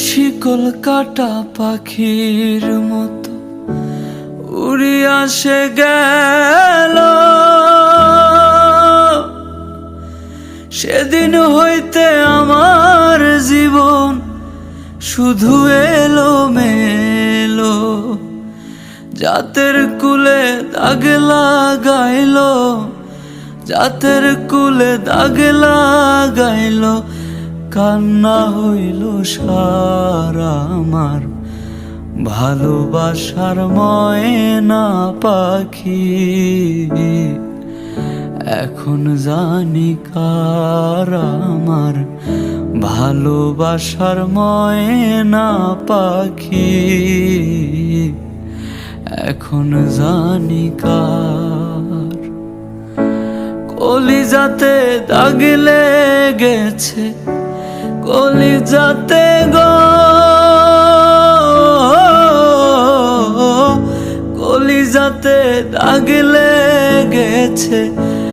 শিকল কাটা পাখির মতো উড়িয়া সে গেল। সেদিন হইতে আমার জীবন শুধু এলো মেলো। জাতের কুলে দাগ লাগাইলো, জাতের কুলে দাগ লাগাইলো। কান্না হইল সারা আমার ভালোবাসার ময়না পাখি। এখন জানি কার আমার ভালোবাসার ময়না পাখি। এখন জানি কার। কলিজাতে দাগ লেগেছে, কলিজাতে গো, কলিজাতে দাগ লেগেছে।